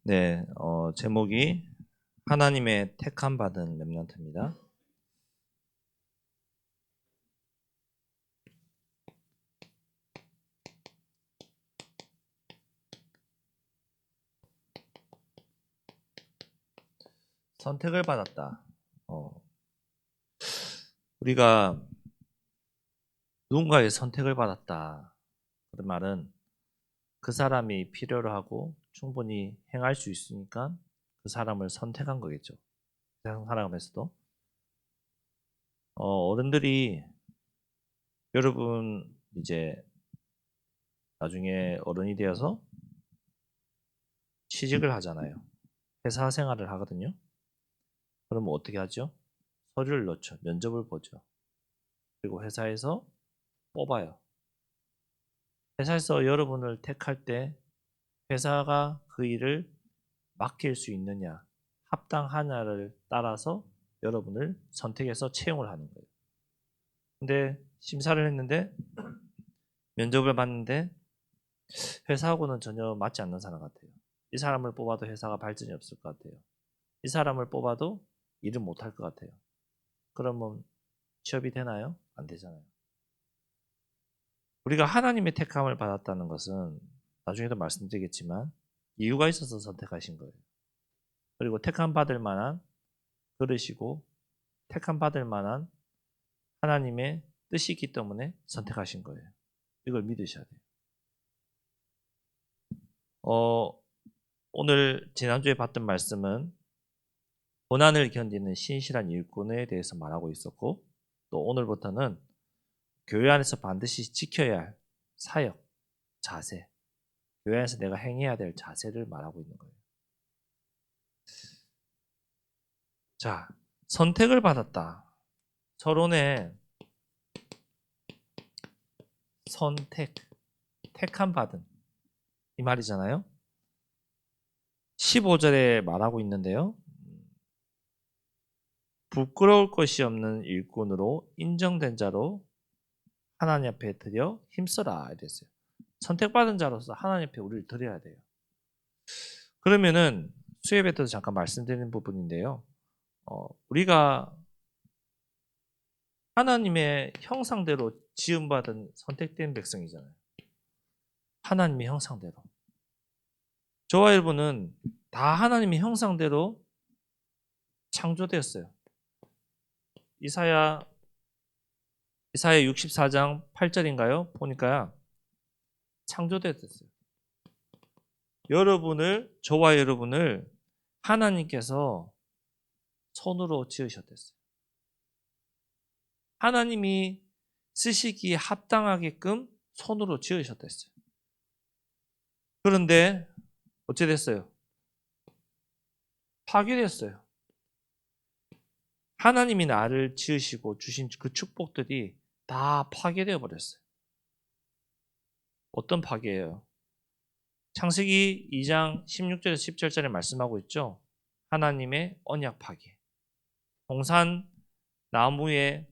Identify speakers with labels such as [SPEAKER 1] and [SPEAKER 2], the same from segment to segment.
[SPEAKER 1] 네, 제목이 하나님의 택함 받은 렘넌트입니다. 선택을 받았다. 우리가 누군가의 선택을 받았다. 그런 말은 그 사람이 필요로 하고 충분히 행할 수 있으니까 그 사람을 선택한 거겠죠. 세상 살아가면서도. 어른들이 여러분 이제 나중에 어른이 되어서 취직을 하잖아요. 회사 생활을 하거든요. 그러면 어떻게 하죠? 서류를 넣죠. 면접을 보죠. 그리고 회사에서 뽑아요. 회사에서 여러분을 택할 때 회사가 그 일을 맡길 수 있느냐, 합당하냐를 따라서 여러분을 선택해서 채용을 하는 거예요. 근데 심사를 했는데 면접을 봤는데 회사하고는 전혀 맞지 않는 사람 같아요. 이 사람을 뽑아도 회사가 발전이 없을 것 같아요. 이 사람을 뽑아도 일을 못할 것 같아요. 그러면 취업이 되나요? 안 되잖아요. 우리가 하나님의 택함을 받았다는 것은 나중에도 말씀드리겠지만 이유가 있어서 선택하신 거예요. 그리고 택함 받을 만한 그러시고 택함 받을 만한 하나님의 뜻이 있기 때문에 선택하신 거예요. 이걸 믿으셔야 돼요. 오늘 지난주에 봤던 말씀은 고난을 견디는 신실한 일꾼에 대해서 말하고 있었고 또 오늘부터는 교회 안에서 반드시 지켜야 할 사역, 자세, 교회 안에서 내가 행해야 될 자세를 말하고 있는 거예요. 자, 선택을 받았다. 서론에 선택, 택함 받은 이 말이잖아요. 15절에 말하고 있는데요. 부끄러울 것이 없는 일꾼으로 인정된 자로 하나님 앞에 드려 힘써라 이랬어요. 선택받은 자로서 하나님 앞에 우리를 드려야 돼요. 그러면은 수협에 때도 잠깐 말씀드린 부분인데요. 우리가 하나님의 형상대로 지음받은 선택된 백성이잖아요. 하나님의 형상대로. 저와 여러분은 다 하나님의 형상대로 창조되었어요. 이사야 64장 8절인가요? 보니까 창조되었어요. 저와 여러분을 하나님께서 손으로 지으셨댔어요. 하나님이 쓰시기에 합당하게끔 손으로 지으셨댔어요. 그런데 어찌 됐어요? 파괴됐어요. 하나님이 나를 지으시고 주신 그 축복들이 다 파괴되어 버렸어요. 어떤 파괴예요? 창세기 2장 16절에서 17절에 말씀하고 있죠. 하나님의 언약 파괴. 동산 나무의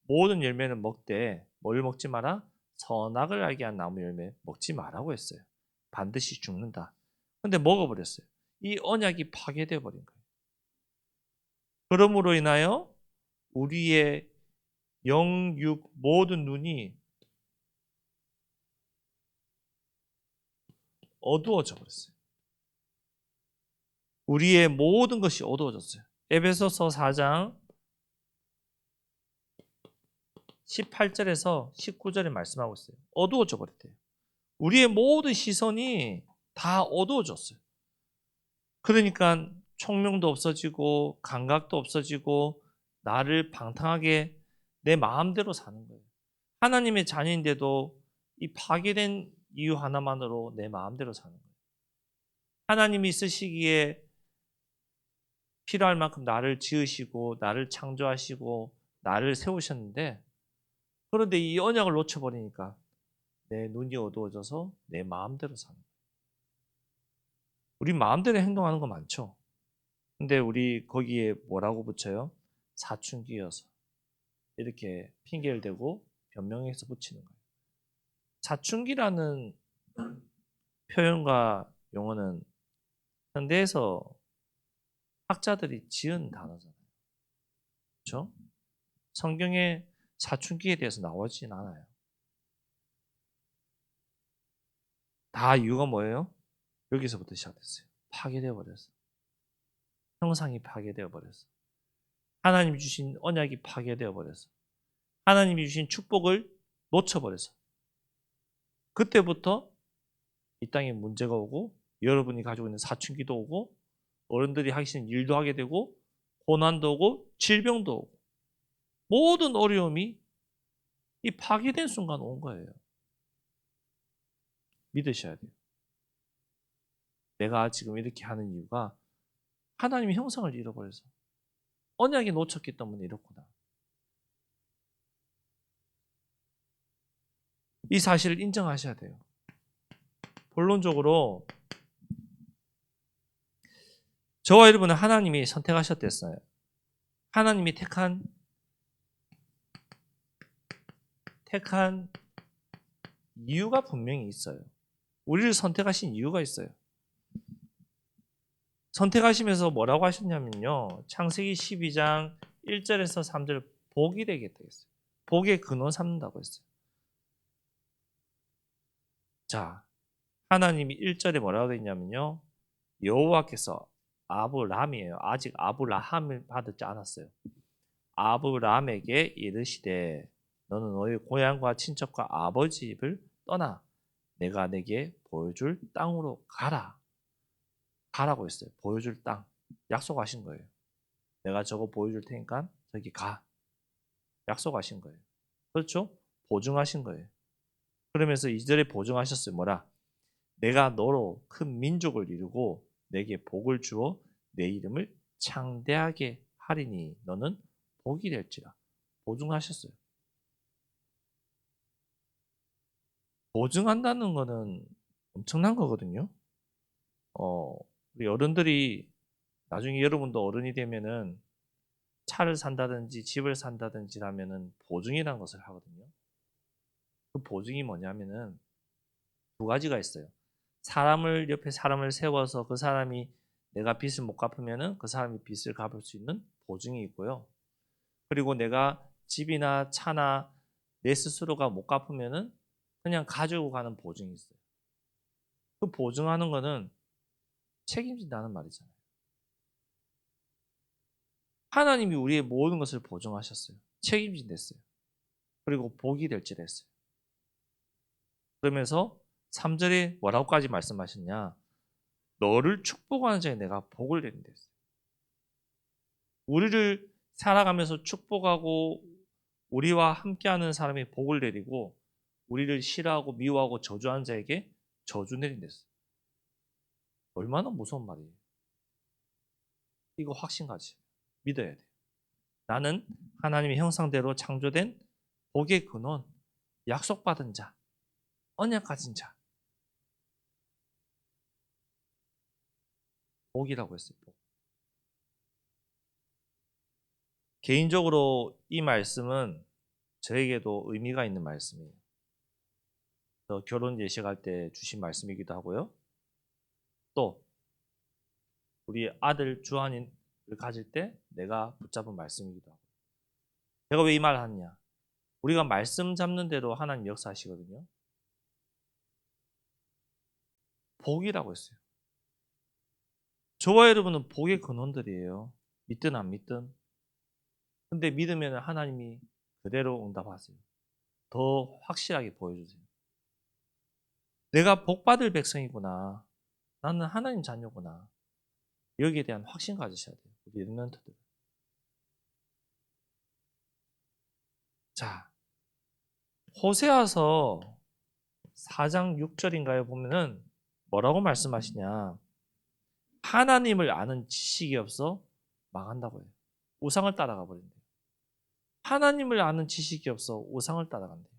[SPEAKER 1] 모든 열매는 먹되 뭘 먹지 마라? 선악을 알게 한 나무 열매 먹지 말라고 했어요. 반드시 죽는다. 근데 먹어버렸어요. 이 언약이 파괴되어 버린 거예요. 그러므로 인하여 우리의 영육 모든 눈이 어두워져 버렸어요. 우리의 모든 것이 어두워졌어요. 에베소서 4장 18절에서 19절에 말씀하고 있어요. 어두워져 버렸대요. 우리의 모든 시선이 다 어두워졌어요. 그러니까 총명도 없어지고 감각도 없어지고 나를 방탕하게 내 마음대로 사는 거예요. 하나님의 자녀인데도 이 파괴된 이유 하나만으로 내 마음대로 사는 거예요. 하나님이 쓰시기에 필요할 만큼 나를 지으시고 나를 창조하시고 나를 세우셨는데 그런데 이 언약을 놓쳐버리니까 내 눈이 어두워져서 내 마음대로 사는 거예요. 우리 마음대로 행동하는 거 많죠. 근데 우리 거기에 뭐라고 붙여요? 사춘기여서 이렇게 핑계를 대고 변명해서 붙이는 거예요. 사춘기라는 표현과 용어는 현대에서 학자들이 지은 단어잖아요. 그렇죠? 성경에 사춘기에 대해서 나오진 않아요. 다 이유가 뭐예요? 여기서부터 시작됐어요. 파괴되어 버렸어. 형상이 파괴되어 버렸어. 하나님이 주신 언약이 파괴되어 버렸어. 하나님이 주신 축복을 놓쳐버렸어. 그때부터 이 땅에 문제가 오고 여러분이 가지고 있는 사춘기도 오고 어른들이 하시는 일도 하게 되고 고난도 오고 질병도 오고 모든 어려움이 이 파괴된 순간 온 거예요. 믿으셔야 돼요. 내가 지금 이렇게 하는 이유가 하나님의 형상을 잃어버려서 언약이 놓쳤기 때문에 이렇구나. 이 사실을 인정하셔야 돼요. 본론적으로 저와 여러분은 하나님이 선택하셨댔어요. 하나님이 택한 이유가 분명히 있어요. 우리를 선택하신 이유가 있어요. 선택하시면서 뭐라고 하셨냐면요. 창세기 12장 1절에서 3절 복이 되겠다 했어요. 복의 근원 삼는다고 했어요. 자, 하나님이 1절에 뭐라고 했냐면요. 여호와께서 아브람이에요. 아직 아브라함을 받지 않았어요. 아브람에게 이르시되 너는 너의 고향과 친척과 아버지 집을 떠나 내가 내게 보여줄 땅으로 가라. 가라고 했어요. 보여줄 땅. 약속하신 거예요. 내가 저거 보여줄 테니까 저기 가. 약속하신 거예요. 그렇죠? 보증하신 거예요. 그러면서 이절에 보증하셨어요. 뭐라? 내가 너로 큰 민족을 이루고 내게 복을 주어 내 이름을 창대하게 하리니 너는 복이 될지라. 보증하셨어요. 보증한다는 거는 엄청난 거거든요. 우리 어른들이 나중에 여러분도 어른이 되면은 차를 산다든지 집을 산다든지 하면은 보증이라는 것을 하거든요. 그 보증이 뭐냐면은 두 가지가 있어요. 사람을 옆에 사람을 세워서 그 사람이 내가 빚을 못 갚으면은 그 사람이 빚을 갚을 수 있는 보증이 있고요. 그리고 내가 집이나 차나 내 스스로가 못 갚으면은 그냥 가지고 가는 보증이 있어요. 그 보증하는 거는 책임진다는 말이잖아요. 하나님이 우리의 모든 것을 보증하셨어요. 책임진댔어요. 그리고 복이 될지라 했어요. 그러면서 3절에 뭐라고까지 말씀하셨냐? 너를 축복하는 자에 내가 복을 내린다 했어요. 우리를 살아가면서 축복하고 우리와 함께하는 사람이 복을 내리고 우리를 싫어하고 미워하고 저주하는 자에게 저주 내린다 했어요. 얼마나 무서운 말이에요. 이거 확신 가지. 믿어야 돼요. 나는 하나님의 형상대로 창조된 복의 근원, 약속받은 자, 언약 가진 자. 복이라고 했어요. 복. 개인적으로 이 말씀은 저에게도 의미가 있는 말씀이에요. 결혼 예식할 때 주신 말씀이기도 하고요. 또 우리 아들 주한이를 가질 때 내가 붙잡은 말씀이기도 하고. 제가 왜 이 말을 하느냐? 우리가 말씀 잡는 대로 하나님 역사하시거든요. 복이라고 했어요. 저와 여러분은 복의 근원들이에요. 믿든 안 믿든. 근데 믿으면 하나님이 그대로 응답하세요. 더 확실하게 보여주세요. 내가 복받을 백성이구나. 나는 하나님 자녀구나. 여기에 대한 확신 가지셔야 돼요. 우리 랩런트들. 자, 호세아서 4장 6절인가요? 보면은 뭐라고 말씀하시냐. 하나님을 아는 지식이 없어 망한다고 해요. 우상을 따라가 버린대요. 하나님을 아는 지식이 없어 우상을 따라간대요.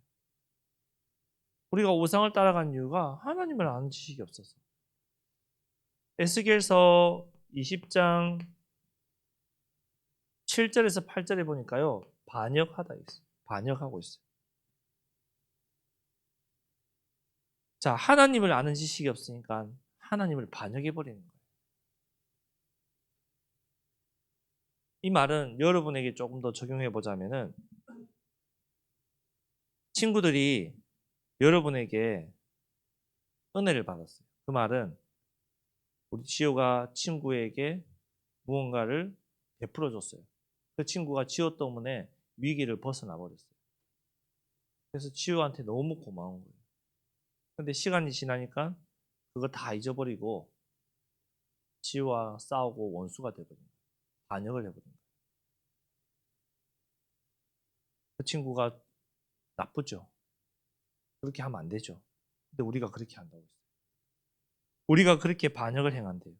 [SPEAKER 1] 우리가 우상을 따라간 이유가 하나님을 아는 지식이 없어서. 에스겔서 20장 7절에서 8절에 보니까요. 반역하다 있어요. 반역하고 있어요. 자, 하나님을 아는 지식이 없으니까 하나님을 반역해 버리는 거예요. 이 말은 여러분에게 조금 더 적용해 보자면은 친구들이 여러분에게 은혜를 받았어요. 그 말은 우리 지호가 친구에게 무언가를 베풀어 줬어요. 그 친구가 지호 때문에 위기를 벗어나 버렸어요. 그래서 지호한테 너무 고마운 거예요. 근데 시간이 지나니까 그거 다 잊어버리고 지호와 싸우고 원수가 되버린 거예요. 반역을 해버린 거예요. 그 친구가 나쁘죠. 그렇게 하면 안 되죠. 근데 우리가 그렇게 한다고 했어요. 우리가 그렇게 반역을 행한대요.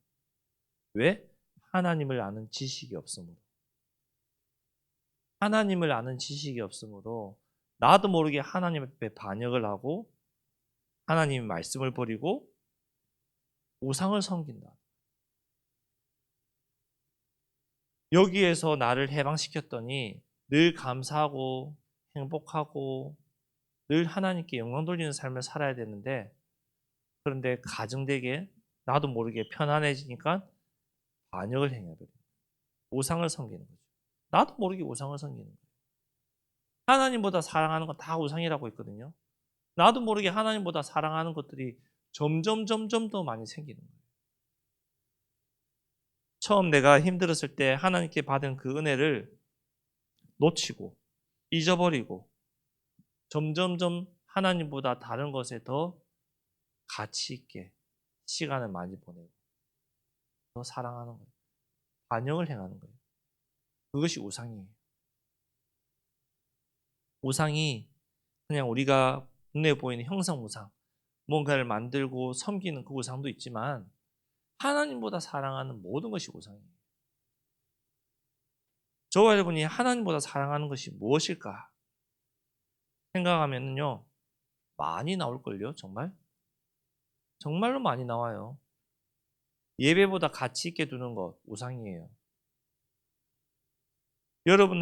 [SPEAKER 1] 왜? 하나님을 아는 지식이 없으므로. 하나님을 아는 지식이 없으므로 나도 모르게 하나님 앞에 반역을 하고 하나님의 말씀을 버리고 우상을 섬긴다. 여기에서 나를 해방시켰더니 늘 감사하고 행복하고 늘 하나님께 영광 돌리는 삶을 살아야 되는데, 그런데 가정되게 나도 모르게 편안해지니까 반역을 행해버려요. 우상을 섬기는 거죠. 나도 모르게 우상을 섬기는 거예요. 하나님보다 사랑하는 건 다 우상이라고 했거든요. 나도 모르게 하나님보다 사랑하는 것들이 점점 더 많이 생기는 거예요. 처음 내가 힘들었을 때 하나님께 받은 그 은혜를 놓치고 잊어버리고 점점 하나님보다 다른 것에 더 가치 있게 시간을 많이 보내고 더 사랑하는 거예요. 반역을 행하는 거예요. 그것이 우상이에요. 우상이 그냥 우리가 눈에 보이는 형상 우상, 뭔가를 만들고 섬기는 그 우상도 있지만 하나님보다 사랑하는 모든 것이 우상이에요. 저와 여러분이 하나님보다 사랑하는 것이 무엇일까 생각하면요, 많이 나올걸요. 정말로 많이 나와요. 예배보다 가치 있게 두는 것 우상이에요. 여러분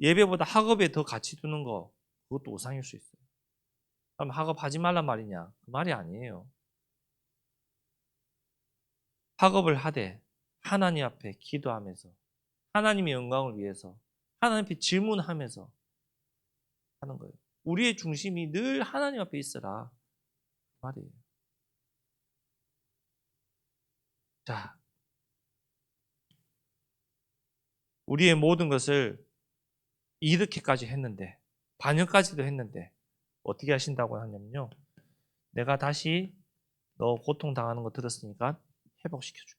[SPEAKER 1] 예배보다 학업에 더 가치 두는 거, 그것도 우상일 수 있어요. 그럼 학업하지 말란 말이냐? 그 말이 아니에요. 학업을 하되 하나님 앞에 기도하면서 하나님의 영광을 위해서 하나님 앞에 질문하면서 하는 거예요. 우리의 중심이 늘 하나님 앞에 있어라, 그 말이에요. 자, 우리의 모든 것을 이렇게까지 했는데, 반역까지도 했는데 어떻게 하신다고 하냐면요, 내가 다시 너 고통당하는 거 들었으니까 회복시켜줄게.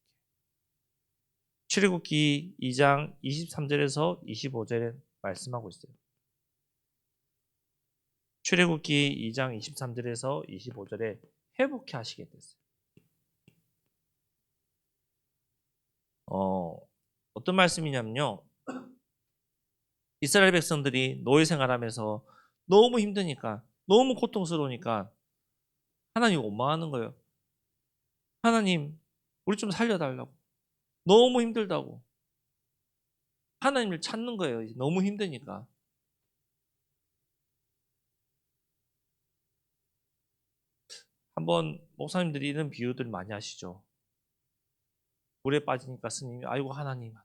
[SPEAKER 1] 출애굽기 2장 23절에서 25절에 말씀하고 있어요. 출애굽기 2장 23절에서 25절에 회복해 하시겠댔어요. 어떤 말씀이냐면요, 이스라엘 백성들이 노예 생활하면서 너무 힘드니까, 너무 고통스러우니까 하나님 원망하는 거예요. 하나님, 우리 좀 살려달라고. 너무 힘들다고. 하나님을 찾는 거예요. 너무 힘드니까. 한번 목사님들이 이런 비유들 많이 하시죠. 물에 빠지니까 스님이 아이고 하나님,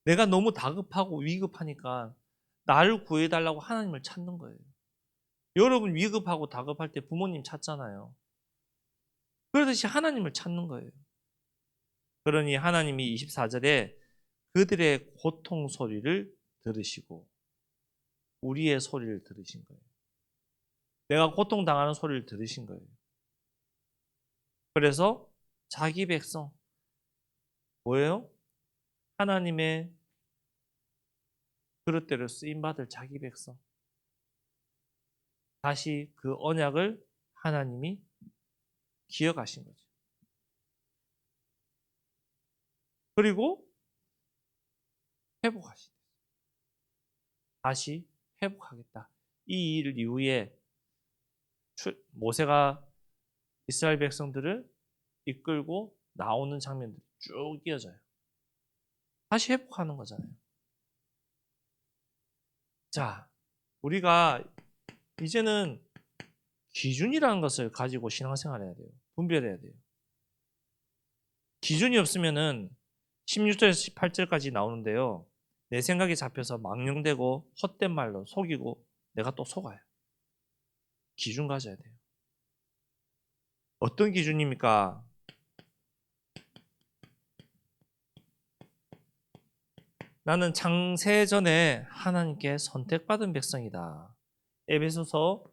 [SPEAKER 1] 내가 너무 다급하고 위급하니까 나를 구해달라고 하나님을 찾는 거예요. 여러분 위급하고 다급할 때 부모님 찾잖아요. 그러듯이 하나님을 찾는 거예요. 그러니 하나님이 24절에 그들의 고통 소리를 들으시고 우리의 소리를 들으신 거예요. 내가 고통당하는 소리를 들으신 거예요. 그래서 자기 백성, 뭐예요? 하나님의 그릇대로 쓰임받을 자기 백성, 다시 그 언약을 하나님이 기억하신 거죠. 그리고 회복하시다. 다시 회복하겠다. 이 일 이후에 모세가 이스라엘 백성들을 이끌고 나오는 장면들이 쭉 이어져요. 다시 회복하는 거잖아요. 자, 우리가 이제는 기준이라는 것을 가지고 신앙생활을 해야 돼요. 분별해야 돼요. 기준이 없으면은 16절에서 18절까지 나오는데요. 내 생각에 잡혀서 망령되고 헛된 말로 속이고 내가 또 속아요. 기준 가져야 돼요. 어떤 기준입니까? 나는 창세 전에 하나님께 선택받은 백성이다. 에베소서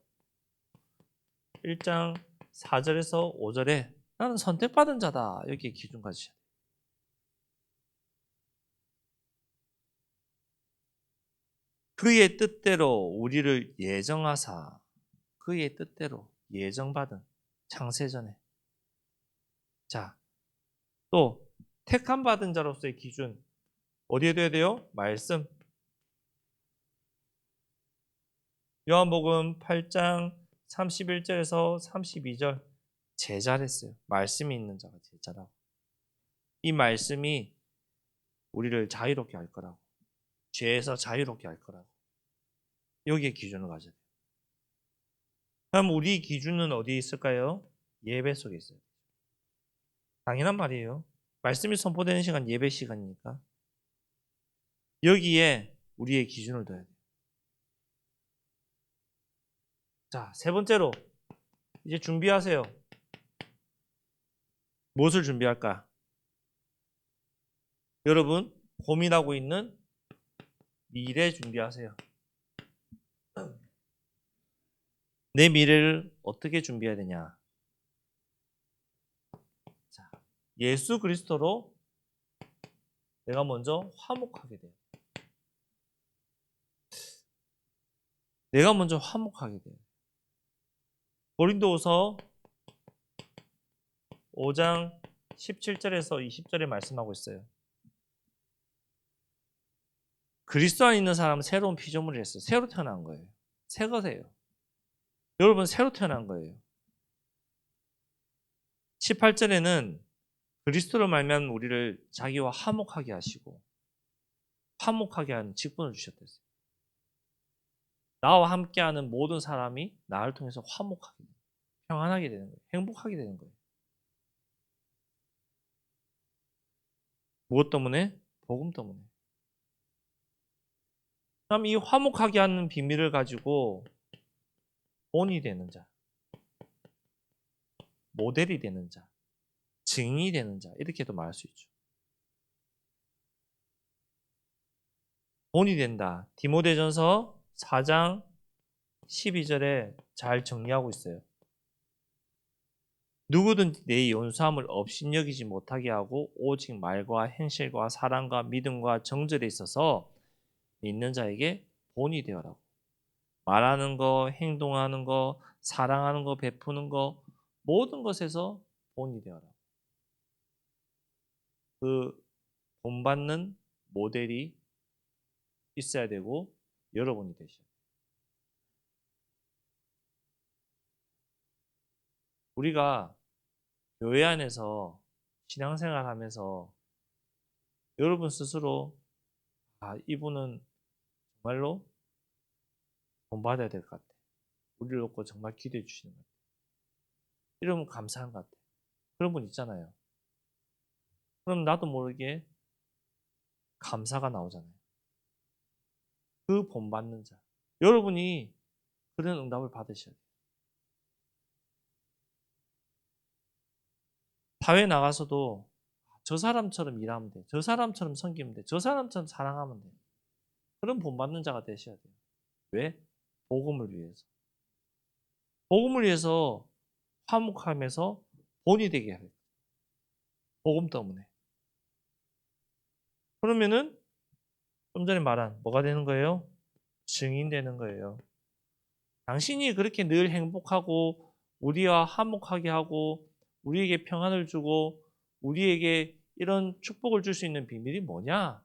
[SPEAKER 1] 1장 4절에서 5절에 나는 선택받은 자다. 여기에 기준 가지셔야 돼요. 그의 뜻대로 우리를 예정하사 그의 뜻대로 예정받은 창세전에. 자, 또 택함 받은 자로서의 기준 어디에 둬야 돼요? 말씀. 요한복음 8장 31절에서 32절 제자랬어요. 말씀이 있는 자가 제자라고. 이 말씀이 우리를 자유롭게 할 거라고. 죄에서 자유롭게 할 거라고. 여기에 기준을 가져야 돼요. 그럼 우리 기준은 어디에 있을까요? 예배 속에 있어요. 당연한 말이에요. 말씀이 선포되는 시간 예배 시간이니까. 여기에 우리의 기준을 둬야 돼요. 자, 세 번째로 이제 준비하세요. 무엇을 준비할까? 여러분 고민하고 있는 미래 준비하세요. 내 미래를 어떻게 준비해야 되냐? 자, 예수 그리스도로 내가 먼저 화목하게 돼요. 내가 먼저 화목하게 돼요. 고린도후서 5장 17절에서 20절에 말씀하고 있어요. 그리스도 안에 있는 사람은 새로운 피조물이 했어요. 새로 태어난 거예요. 새 것이에요. 여러분 새로 태어난 거예요. 18절에는 그리스도로 말미암아 우리를 자기와 화목하게 하시고 화목하게 하는 직분을 주셨댔어요. 나와 함께하는 모든 사람이 나를 통해서 화목하게 되는 거예요. 평안하게 되는 거예요. 행복하게 되는 거예요. 무엇 때문에? 복음 때문에. 그럼 이 화목하게 하는 비밀을 가지고 본이 되는 자, 모델이 되는 자, 증인이 되는 자 이렇게도 말할 수 있죠. 본이 된다. 디모데전서 4장 12절에 잘 정리하고 있어요. 누구든지 내 연수함을 업신여기지 못하게 하고 오직 말과 행실과 사랑과 믿음과 정절에 있어서 믿는 자에게 본이 되어라고. 말하는 거, 행동하는 거, 사랑하는 거, 베푸는 거 모든 것에서 본이 되어라. 그 본받는 모델이 있어야 되고 여러분이 되셔야 돼요. 우리가 교회 안에서 신앙생활 하면서 여러분 스스로 이분은 정말로 본받아야 될 것 같아. 우리를 놓고 정말 기대해 주시는 것 같아. 이러면 감사한 것 같아. 그런 분 있잖아요. 그럼 나도 모르게 감사가 나오잖아요. 그 본받는 자. 여러분이 그런 응답을 받으셔야 돼요. 사회 나가서도 저 사람처럼 일하면 돼. 저 사람처럼 섬기면 돼. 저 사람처럼 사랑하면 돼. 그런 본받는 자가 되셔야 돼요. 왜? 복음을 위해서. 복음을 위해서 화목하면서 본이 되게 해요. 복음 때문에. 그러면은 좀 전에 말한 뭐가 되는 거예요? 증인 되는 거예요. 당신이 그렇게 늘 행복하고 우리와 화목하게 하고 우리에게 평안을 주고 우리에게 이런 축복을 줄 수 있는 비밀이 뭐냐?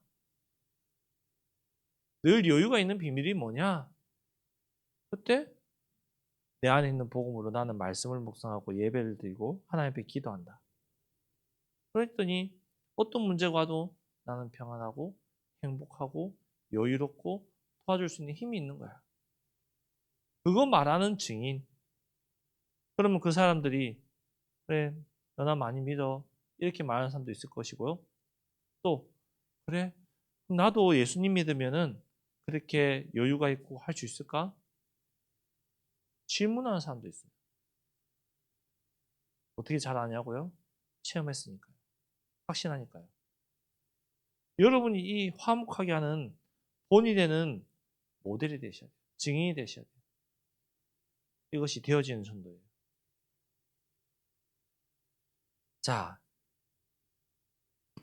[SPEAKER 1] 늘 여유가 있는 비밀이 뭐냐? 그때 내 안에 있는 복음으로 나는 말씀을 묵상하고 예배를 드리고 하나님 앞에 기도한다. 그랬더니 어떤 문제가 와도 나는 평안하고 행복하고 여유롭고 도와줄 수 있는 힘이 있는 거야. 그거 말하는 증인. 그러면 그 사람들이 그래 너나 많이 믿어. 이렇게 말하는 사람도 있을 것이고요. 또 그래? 나도 예수님 믿으면은 그렇게 여유가 있고 할 수 있을까? 질문하는 사람도 있어요. 어떻게 잘 아냐고요? 체험했으니까요. 확신하니까요. 여러분이 이 화목하게 하는 본이 되는 모델이 되셔야 돼요. 증인이 되셔야 돼요. 이것이 되어지는 전도예요. 자,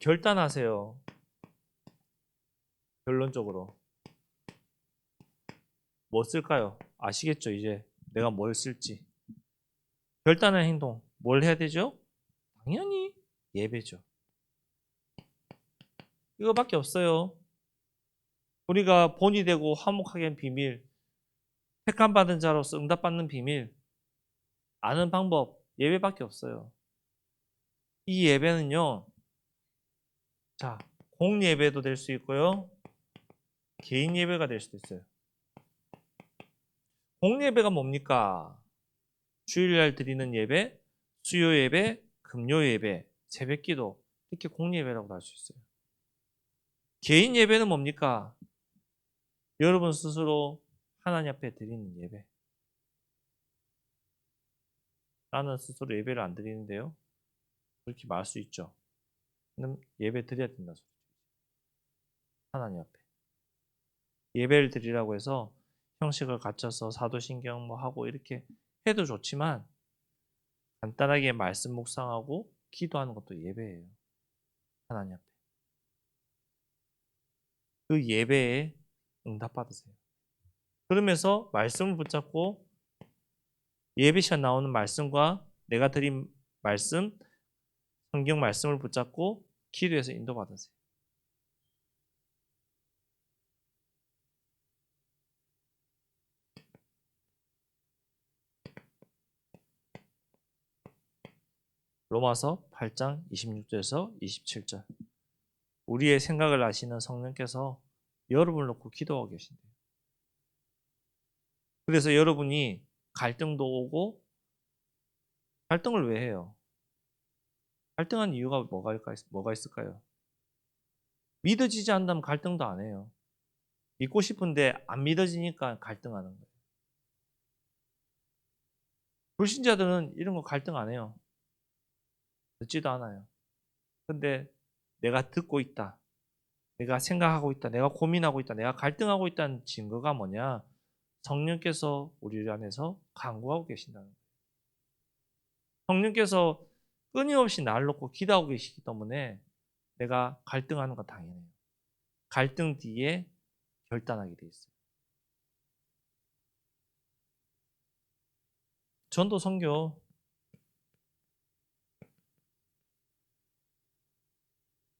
[SPEAKER 1] 결단하세요. 결론적으로. 뭐 쓸까요? 아시겠죠, 이제. 내가 뭘 쓸지. 결단의 행동. 뭘 해야 되죠? 당연히 예배죠. 이거밖에 없어요. 우리가 본이 되고 화목하게 한 비밀, 택함받은 자로서 응답받는 비밀, 아는 방법, 예배밖에 없어요. 이 예배는요, 자, 공예배도 될 수 있고요, 개인 예배가 될 수도 있어요. 공예배가 뭡니까? 주일날 드리는 예배, 수요 예배, 금요 예배, 새벽 기도, 이렇게 공예배라고 할 수 있어요. 개인 예배는 뭡니까? 여러분 스스로 하나님 앞에 드리는 예배. 나는 스스로 예배를 안 드리는데요. 그렇게 말할 수 있죠. 예배 드려야 된다 소리죠. 하나님 앞에. 예배를 드리라고 해서 형식을 갖춰서 사도신경 뭐 하고 이렇게 해도 좋지만 간단하게 말씀 묵상하고 기도하는 것도 예배예요. 하나님 앞에. 그 예배에 응답받으세요. 그러면서 말씀을 붙잡고 예배 시간 나오는 말씀과 내가 드린 말씀, 성경 말씀을 붙잡고 기도해서 인도받으세요. 로마서 8장 26절에서 27절. 우리의 생각을 아시는 성령께서 여러분을 놓고 기도하고 계신대요. 그래서 여러분이 갈등도 오고 갈등을 왜 해요? 갈등한 이유가 뭐가 있을까요? 믿어지지 않는다면 갈등도 안 해요. 믿고 싶은데 안 믿어지니까 갈등하는 거예요. 불신자들은 이런 거 갈등 안 해요. 듣지도 않아요. 근데 내가 듣고 있다. 내가 생각하고 있다. 내가 고민하고 있다. 내가 갈등하고 있다는 증거가 뭐냐? 성령께서 우리 안에서 강구하고 계신다는 거예요. 성령께서 끊임없이 나를 놓고 기도하고 계시기 때문에 내가 갈등하는 건 당연해요. 갈등 뒤에 결단하게 돼 있어요. 전도 선교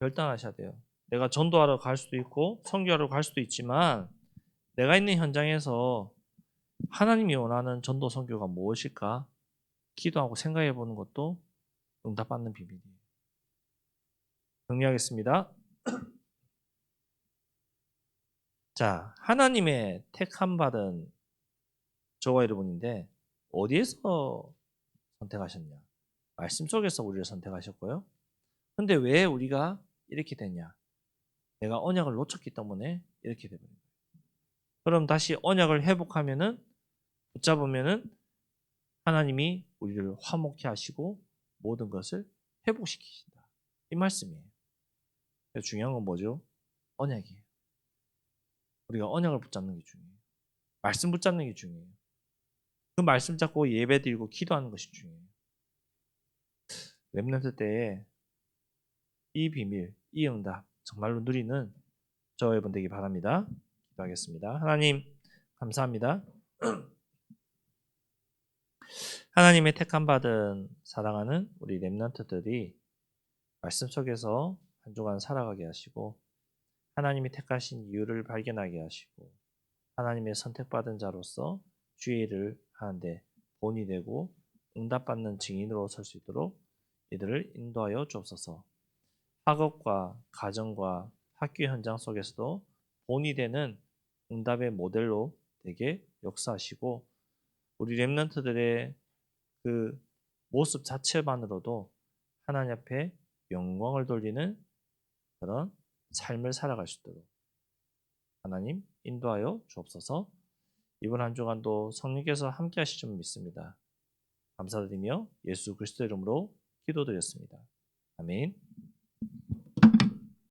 [SPEAKER 1] 결단하셔야 돼요. 내가 전도하러 갈 수도 있고 선교하러 갈 수도 있지만 내가 있는 현장에서 하나님이 원하는 전도 선교가 무엇일까? 기도하고 생각해 보는 것도 응답받는 비밀이에요. 정리하겠습니다. 자, 하나님의 택함 받은 저와 여러분인데 어디에서 선택하셨냐? 말씀 속에서 우리를 선택하셨고요. 근데 왜 우리가 이렇게 됐냐? 내가 언약을 놓쳤기 때문에 이렇게 되버린 거예요. 그럼 다시 언약을 회복하면은 붙잡으면은 하나님이 우리를 화목케 하시고 모든 것을 회복시키신다. 이 말씀이에요. 그래서 중요한 건 뭐죠? 언약이에요. 우리가 언약을 붙잡는 게 중요해요. 말씀 붙잡는 게 중요해요. 그 말씀 잡고 예배 드리고 기도하는 것이 중요해요. 렘넌트 때에 이 비밀, 이 응답 정말로 누리는 저와 여러분 되기 바랍니다. 기도하겠습니다. 하나님 감사합니다. 하나님의 택함 받은 사랑하는 우리 렘넌트들이 말씀 속에서 한 주간 살아가게 하시고 하나님이 택하신 이유를 발견하게 하시고 하나님의 선택받은 자로서 주의 일을 하는데 본이 되고 응답받는 증인으로 설 수 있도록 이들을 인도하여 주옵소서. 학업과 가정과 학교 현장 속에서도 본이 되는 응답의 모델로 되게 역사하시고 우리 렘넌트들의 그 모습 자체만으로도 하나님 앞에 영광을 돌리는 그런 삶을 살아갈 수 있도록 하나님 인도하여 주옵소서. 이번 한 주간도 성령께서 함께 하실 줄 믿습니다. 감사드리며 예수 그리스도 이름으로 기도드렸습니다. 아멘.